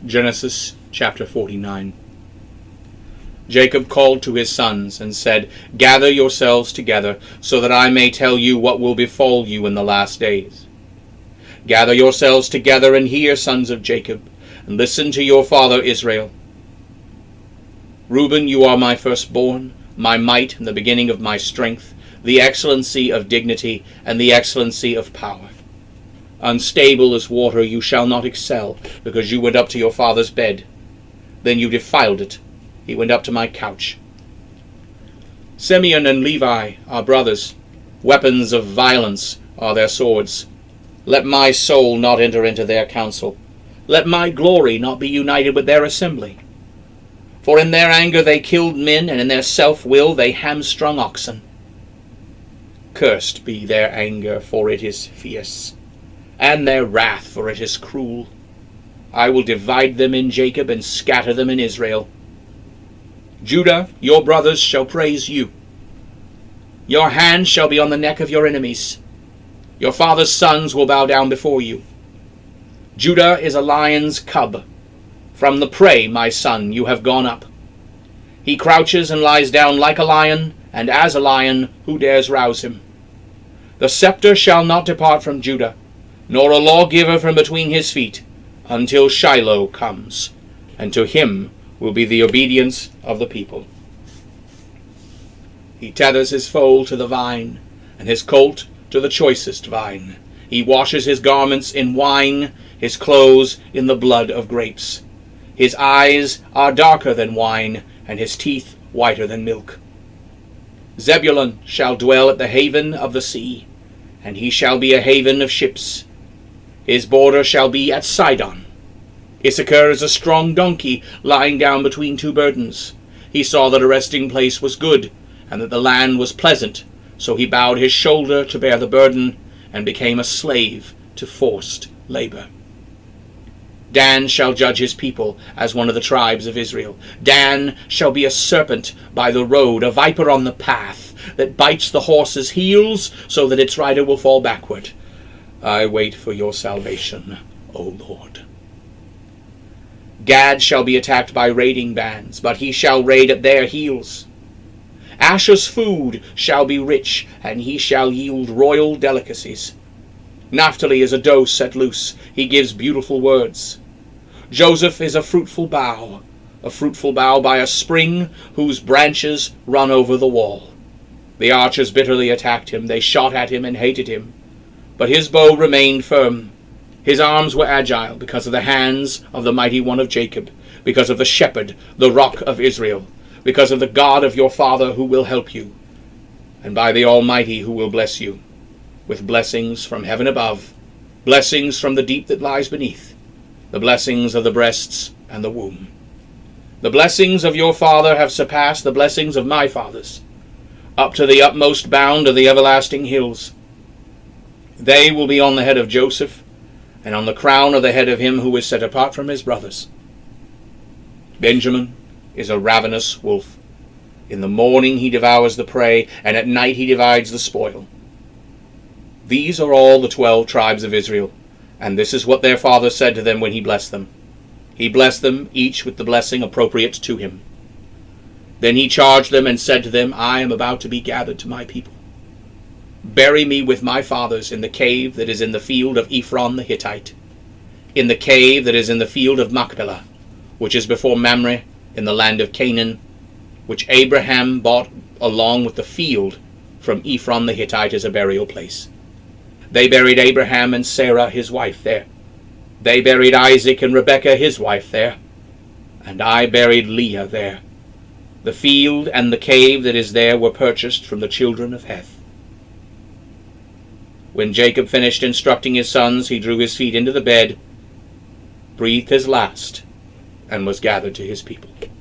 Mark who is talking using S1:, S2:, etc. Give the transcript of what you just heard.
S1: Genesis chapter 49. Jacob called to his sons and said, "Gather yourselves together, so that I may tell you what will befall you in the last days. Gather yourselves together and hear, sons of Jacob, and listen to your father Israel. Reuben, you are my firstborn, my might and the beginning of my strength, the excellency of dignity and the excellency of power. Unstable as water you shall not excel, because you went up to your father's bed. Then you defiled it. He went up to my couch. Simeon and Levi are brothers. Weapons of violence are their swords. Let my soul not enter into their counsel. Let my glory not be united with their assembly. For in their anger they killed men, and in their self-will they hamstrung oxen. Cursed be their anger, for it is fierce, and their wrath, for it is cruel. I will divide them in Jacob and scatter them in Israel. Judah, your brothers shall praise you. Your hand shall be on the neck of your enemies. Your father's sons will bow down before you. Judah is a lion's cub. From the prey, my son, you have gone up. He crouches and lies down like a lion, and as a lion, who dares rouse him? The scepter shall not depart from Judah, nor a lawgiver from between his feet, until Shiloh comes, and to him will be the obedience of the people. He tethers his foal to the vine, and his colt to the choicest vine. He washes his garments in wine, his clothes in the blood of grapes. His eyes are darker than wine, and his teeth whiter than milk. Zebulun shall dwell at the haven of the sea, and he shall be a haven of ships. His border shall be at Sidon. Issachar is a strong donkey lying down between two burdens. He saw that a resting place was good, and that the land was pleasant, so he bowed his shoulder to bear the burden, and became a slave to forced labor. Dan shall judge his people as one of the tribes of Israel. Dan shall be a serpent by the road, a viper on the path, that bites the horse's heels, so that its rider will fall backward. I wait for your salvation, O Lord. Gad shall be attacked by raiding bands, but he shall raid at their heels. Asher's food shall be rich, and he shall yield royal delicacies. Naphtali is a doe set loose. He gives beautiful words. Joseph is a fruitful bough by a spring whose branches run over the wall. The archers bitterly attacked him. They shot at him and hated him. But his bow remained firm. His arms were agile because of the hands of the mighty one of Jacob, because of the shepherd, the rock of Israel, because of the God of your father who will help you, and by the Almighty who will bless you, with blessings from heaven above, blessings from the deep that lies beneath, the blessings of the breasts and the womb. The blessings of your father have surpassed the blessings of my fathers, up to the utmost bound of the everlasting hills. They will be on the head of Joseph, and on the crown of the head of him who is set apart from his brothers. Benjamin is a ravenous wolf. In the morning he devours the prey, and at night he divides the spoil. These are all the 12 tribes of Israel, and this is what their father said to them when he blessed them. He blessed them, each with the blessing appropriate to him. Then he charged them and said to them, I am about to be gathered to my people. Bury me with my fathers in the cave that is in the field of Ephron the Hittite, in the cave that is in the field of Machpelah, which is before Mamre, in the land of Canaan, which Abraham bought along with the field from Ephron the Hittite as a burial place. They buried Abraham and Sarah his wife there. They buried Isaac and Rebekah his wife there. And I buried Leah there. The field and the cave that is there were purchased from the children of Heth. When Jacob finished instructing his sons, he drew his feet into the bed, breathed his last, and was gathered to his people.